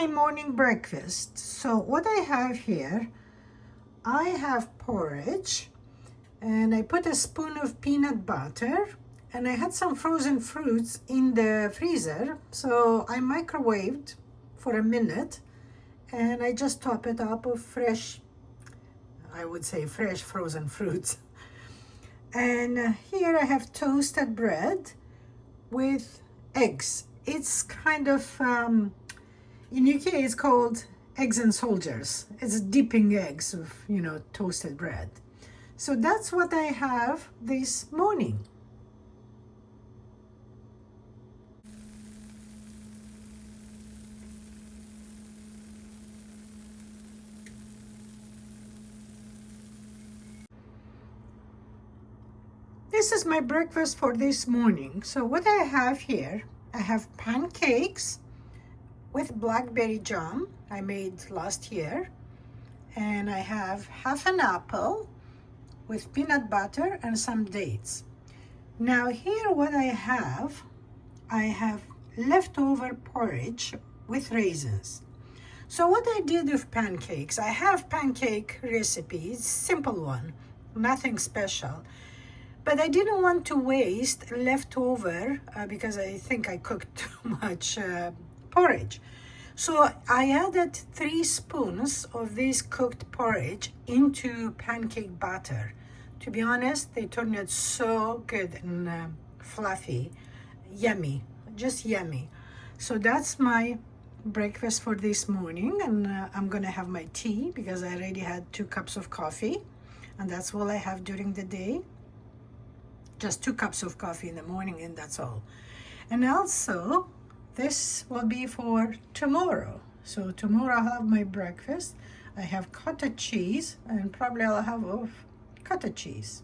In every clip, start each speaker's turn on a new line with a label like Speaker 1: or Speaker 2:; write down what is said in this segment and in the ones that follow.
Speaker 1: my morning breakfast. So what I have here, I have porridge, and I put a spoon of peanut butter, and I had some frozen fruits in the freezer, so I microwaved for a minute, and I just top it up with fresh, I would say fresh frozen fruits. And here I have toasted bread with eggs. It's kind of, in UK it's called eggs and soldiers. It's dipping eggs with, toasted bread. So that's what I have this morning. This is my breakfast for this morning. So what I have here, I have pancakes with blackberry jam I made last year. And I have half an apple with peanut butter and some dates. Now here what I have leftover porridge with raisins. So what I did with pancakes, I have pancake recipes, simple one, nothing special. But I didn't want to waste leftover because I think I cooked too much porridge. So I added 3 spoons of this cooked porridge into pancake batter. To be honest, they turned out so good and fluffy, yummy, just yummy. So that's my breakfast for this morning, and I'm gonna have my tea because I already had 2 cups of coffee, and that's all I have during the day. Just 2 cups of coffee in the morning, and that's all. And also, this will be for tomorrow. So tomorrow I'll have my breakfast. I have cottage cheese, and probably I'll have cottage cheese.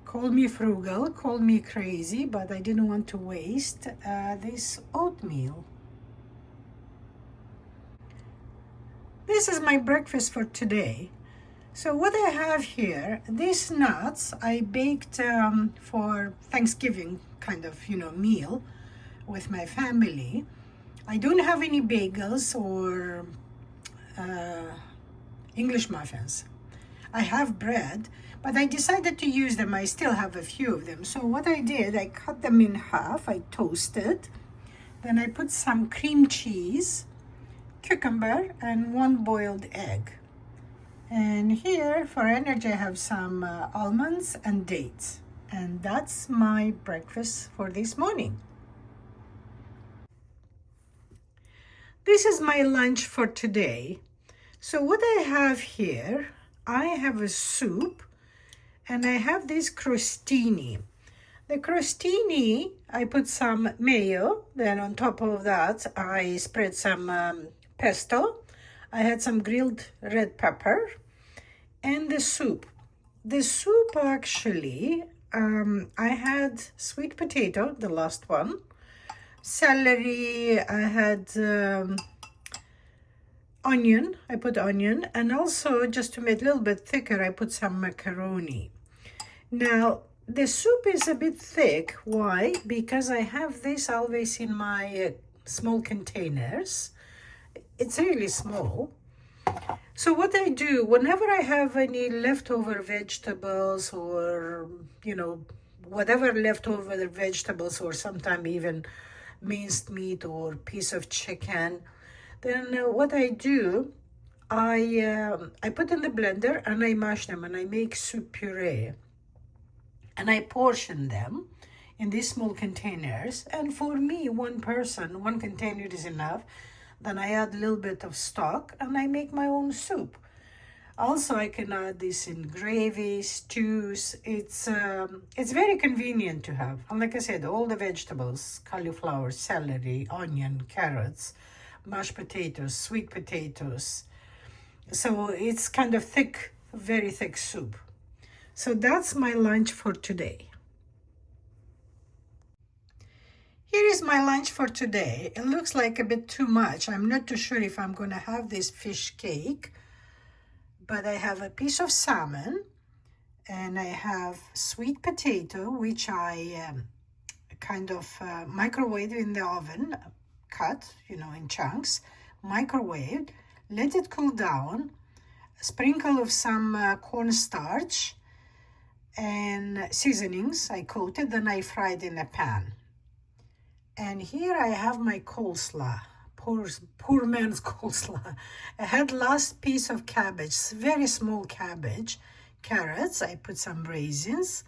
Speaker 1: Call me frugal, call me crazy, but I didn't want to waste this oatmeal. This is my breakfast for today. So what I have here, these nuts I baked for Thanksgiving kind of, meal with my family. I don't have any bagels or English muffins. I have bread, but I decided to use them. I still have a few of them. So what I did, I cut them in half, I toasted, then I put some cream cheese, cucumber, and 1 boiled egg. And here for energy I have some almonds and dates. And that's my breakfast for this morning. This is my lunch for today. So what I have here, I have a soup, and I have this crostini. The crostini, I put some mayo, then on top of that I spread some pesto. I had some grilled red pepper, and the soup. The soup actually, I had sweet potato, the last one, celery, I had onion, I put onion, and also just to make it a little bit thicker, I put some macaroni. Now, the soup is a bit thick. Why? Because I have this always in my small containers. It's really small. So what I do, whenever I have any leftover vegetables or, whatever leftover vegetables, or sometimes even minced meat or piece of chicken, then what I do, I put in the blender and I mash them and I make soup puree. And I portion them in these small containers. And for me, 1 person, 1 container is enough. Then I add a little bit of stock and I make my own soup. Also, I can add this in gravy, stews. It's very convenient to have. And like I said, all the vegetables, cauliflower, celery, onion, carrots, mashed potatoes, sweet potatoes. So it's kind of thick, very thick soup. So that's my lunch for today. Here is my lunch for today. It looks like a bit too much. I'm not too sure if I'm going to have this fish cake, but I have a piece of salmon, and I have sweet potato, which I kind of microwave in the oven, cut, in chunks, microwave, let it cool down, sprinkle of some cornstarch and seasonings. I coated, then I fried in a pan. And here I have my coleslaw. Poor man's coleslaw. I had last piece of cabbage, very small cabbage, carrots. I put some raisins.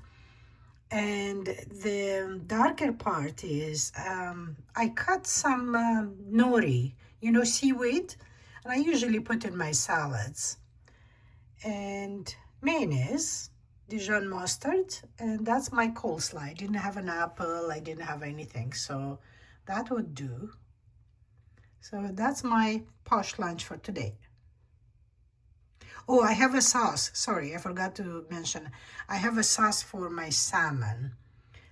Speaker 1: And the darker part is I cut some nori, seaweed, and I usually put in my salads. And mayonnaise, Dijon mustard, and that's my coleslaw. I didn't have an apple, I didn't have anything, so that would do. So that's my posh lunch for today. Oh, I have a sauce. Sorry, I forgot to mention. I have a sauce for my salmon.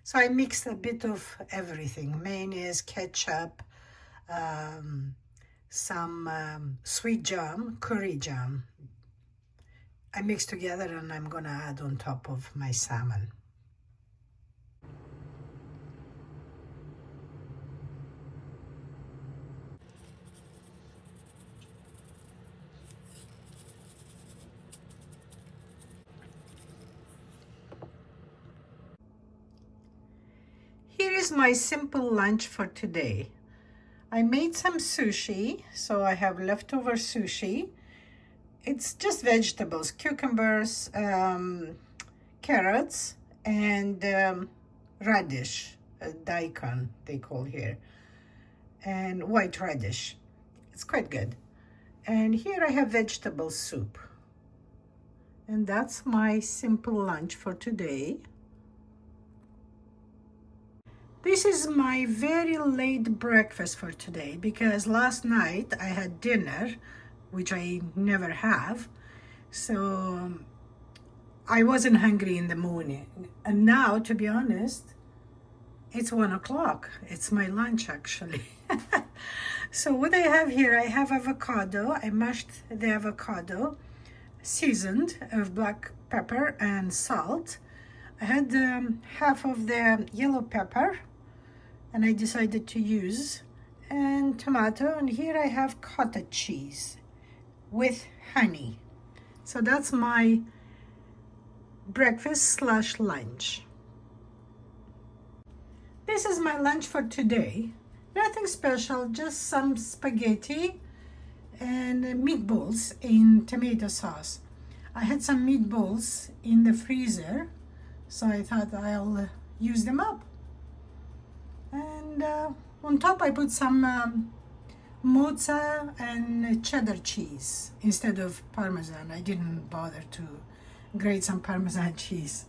Speaker 1: So I mixed a bit of everything. Mayonnaise, ketchup, some sweet jam, curry jam. I mixed together and I'm gonna add on top of my salmon. Here is my simple lunch for today. I made some sushi, so I have leftover sushi. It's just vegetables, cucumbers, carrots, and radish, daikon they call here, and white radish. It's quite good. And here I have vegetable soup. And that's my simple lunch for today. This is my very late breakfast for today because last night I had dinner, which I never have. So I wasn't hungry in the morning. And now, to be honest, it's 1 o'clock. It's my lunch actually. So what I have here, I have avocado. I mashed the avocado, seasoned with black pepper and salt. I had half of the yellow pepper, and I decided to use, and tomato, and here I have cottage cheese with honey. So that's my breakfast / lunch. This is my lunch for today. Nothing special, just some spaghetti and meatballs in tomato sauce. I had some meatballs in the freezer, so I thought I'll use them up. And on top I put some mozzarella and cheddar cheese instead of Parmesan. I didn't bother to grate some Parmesan cheese.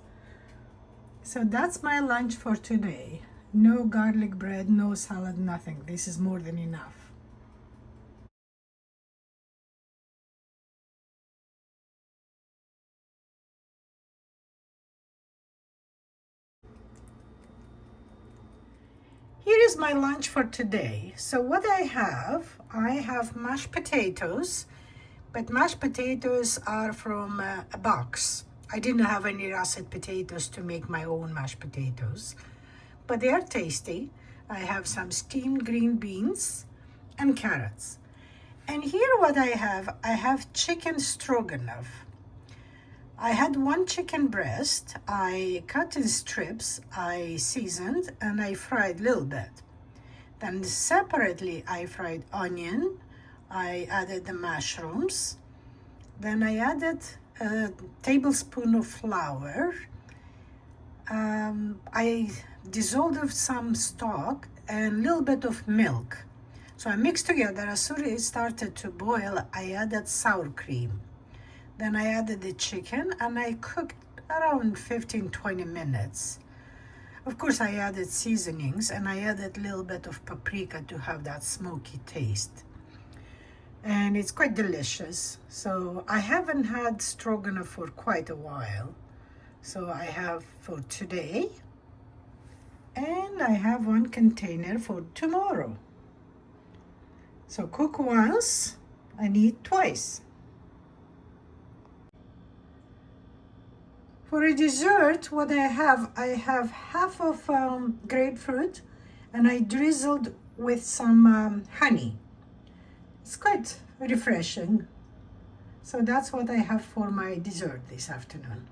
Speaker 1: So that's my lunch for today. No garlic bread, no salad, nothing. This is more than enough. Here is my lunch for today. So what I have mashed potatoes, but mashed potatoes are from a box. I didn't have any russet potatoes to make my own mashed potatoes, but they are tasty. I have some steamed green beans and carrots. And here what I have chicken stroganoff. I had 1 chicken breast. I cut in strips, I seasoned, and I fried a little bit. Then separately, I fried onion. I added the mushrooms. Then I added a tablespoon of flour. I dissolved some stock and a little bit of milk. So I mixed together. As soon as it started to boil, I added sour cream. Then I added the chicken and I cooked around 15-20 minutes. Of course, I added seasonings and I added a little bit of paprika to have that smoky taste. And it's quite delicious. So I haven't had stroganoff for quite a while. So I have for today, and I have 1 container for tomorrow. So cook once and eat twice. For a dessert, what I have half of grapefruit, and I drizzled with some honey. It's quite refreshing. So that's what I have for my dessert this afternoon.